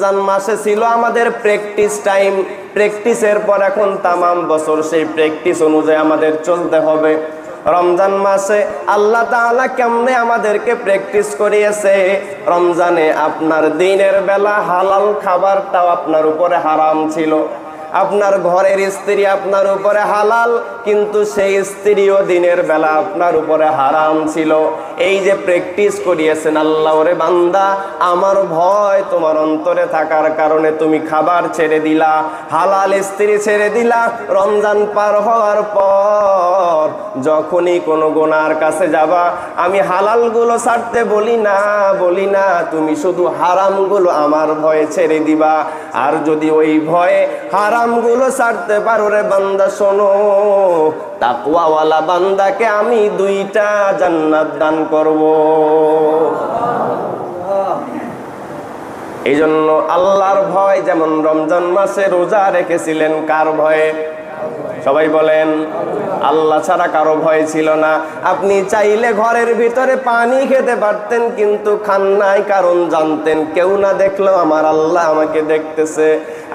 রমজান মাসে ছিল আমাদের প্র্যাকটিস টাইম, প্র্যাকটিসের পর এখন তামাম বছর সেই প্র্যাকটিস অনুযায়ী আমাদের চলতে হবে। রমজান মাসে আল্লাহ তাআলা কেমনে আমাদেরকে প্র্যাকটিস করিয়েছে। রমজানে আপনার দিনের বেলা হালাল খাবারটাও আপনার উপরে হারাম ছিল, আপনার ঘরের স্ত্রী আপনার উপরে হালাল, কিন্তু সেই স্ত্রীও দিনের বেলা আপনার উপরে হারাম ছিল। এই যে প্র্যাকটিস করিয়েছেন আল্লাহ, ওরে বান্দা আমার ভয় তোমার অন্তরে থাকার কারণে তুমি খাবার ছেড়ে দিলা, হালাল স্ত্রী ছেড়ে দিলা। রমজান পার হওয়ার পর যখনই কোনো গুনার কাছে যাবা, আমি হালালগুলো ছাড়তে বলি না, তুমি শুধু হারামগুলো আমার ভয়ে ছেড়ে দিবা। আর যদি ওই ভয়ে হারামগুলো ছাড়তে পারো রে বান্দা, শোনো তাকওয়াওয়ালা বান্দাকে আমি 2টা জান্নাত দান করব। এই জন্য আল্লাহর ভয়, যেমন রমজান মাসে রোজা রেখেছিলেন কার ভয়ে? সবাই বলেন, আল্লাহ ছাড়া কারো ভয় ছিল না। আপনি চাইলে ঘরের ভিতরে পানি খেতে পারতেন, কিন্তু খান নাই, কারণ জানতেন কেউ না দেখলেও আমার আল্লাহ আমাকে দেখতেছে।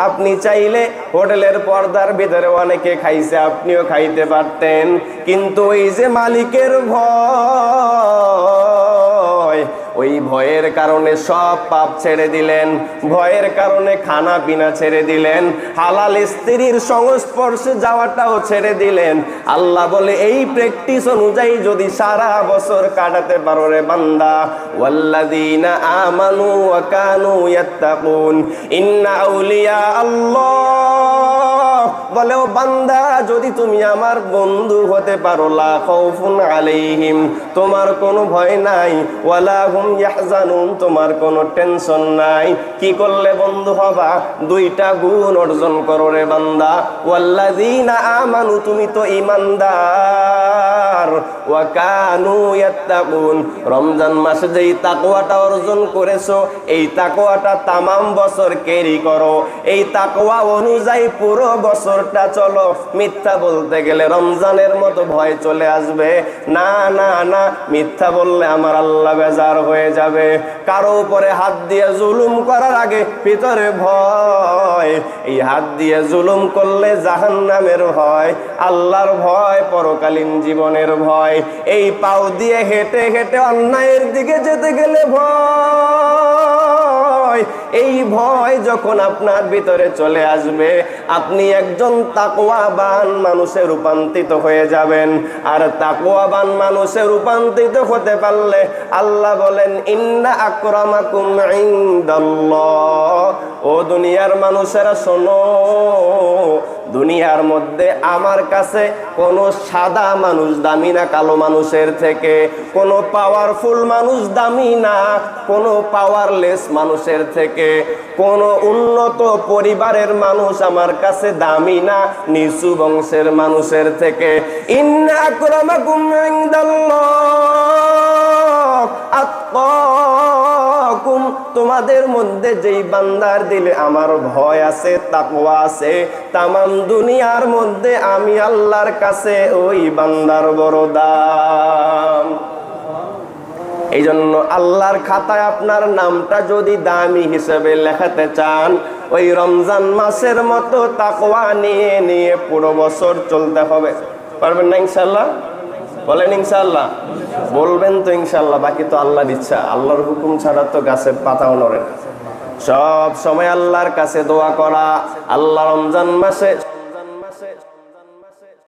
আপনি চাইলে হোটেলের পর্দার ভিতরে অনেকে খাইছে, আপনিও খাইতে পারতেন, কিন্তু ওই যে মালিকের ভয়, ওই ভয়ের কারণে সব পাপ ছেড়ে দিলেন, ভয়ের কারণে খানা পিনা ছেড়ে দিলেন, হালাল স্ত্রীর সংস্পর্শে যাওয়াটাও ছেড়ে দিলেন। আল্লাহ বলে এই প্র্যাকটিস অনুযায়ী যদি সারা বছর কাটাতে পারো রে বান্দা, ওয়াল্লাযীনা আমানু ওয়া কানু ইয়াত্তাকুন ইন্না আউলিয়া আল্লাহ, বলে ও বান্দা যদি তুমি আমার বন্ধু হতে পারো, লা খাউফুন আলাইহিম, তোমার কোনো ভয় নাই, ওয়ালা হুম ইয়াহজানুন, তোমার কোনো টেনশন নাই। কি করলে বন্ধু হবা? 2টা গুণ অর্জন করো রে বান্দা। ওয়াল্লাযীনা আমানু, তুমি তো ঈমানদার, ওয়া কানু ইয়াত্তাকুন, রমজান মাসে যেই তাকওয়াটা অর্জন করেছো, এই তাকওয়াটা তামাম বছর ক্যারি করো, এই তাকওয়া অনুযায়ী পুরো বছরটা চলো। মিথ্যা বলতে গেলে রমজানের মতো ভয় চলে আসবে, না না না, মিথ্যা বললে আমার আল্লাহ বেজার হয়ে যাবে। কারো উপরে হাত দিয়ে জুলুম করার আগে ভিতরে ভয়, এই হাত দিয়ে জুলুম করলে জাহান্নামের ভয়, আল্লাহর ভয়, পরকালীন জীবনের ভয়। এই পাও দিয়ে হেঁটে হেঁটে অন্যায়ের দিকে যেতে গেলে ভয়, এই ভয় যখন আপনার ভিতরে চলে আসবে, আপনি একজন তাকওয়াবান মানুষে রূপান্তরিত হয়ে যাবেন। আর তাকওয়াবান মানুষে রূপান্তরিত হতে পারলে আল্লাহ বলেন, ইন্না আকরামাকুম ইনদাল্লাহ, ও দুনিয়ার মানুষেরা শোনো, দুনিয়ার মধ্যে আমার কাছে কোনো সাদা মানুষ দামি না কালো মানুষের থেকে, কোনো পাওয়ারফুল মানুষ দামি না কোনো পাওয়ারলেস মানুষের থেকে, কোনো উন্নত পরিবারের মানুষ আমার কাছে দামি না নিচু বংশের মানুষের থেকে। ইন্না আকরামাকুম ইনদাল্লাহ আতকাকুম, তোমাদের মধ্যে যেই বান্দার দিলে আমার ভয় আছে, তাকওয়া আছে, তামাম দুনিয়ার মধ্যে আমি আল্লাহর কাছে ওই বান্দার বড় দাম। এই জন্য আল্লাহর খাতায় আপনার নামটা যদি দামি হিসেবে লেখাতে চান, ওই রমজান মাসের মতো তাকওয়া নিয়ে নিয়ে পুরো বছর চলতে হবে। পারবেন না ইনশাআল্লাহ? বলেন ইনশাআল্লাহ। বলবেন তো ইনশাআল্লাহ, বাকি তো আল্লাহর ইচ্ছা। আল্লাহর হুকুম ছাড়া তো গাছের পাতাও নড়ে না। সব সময় আল্লাহর কাছে দোয়া করা। আল্লাহ রমজান মাসে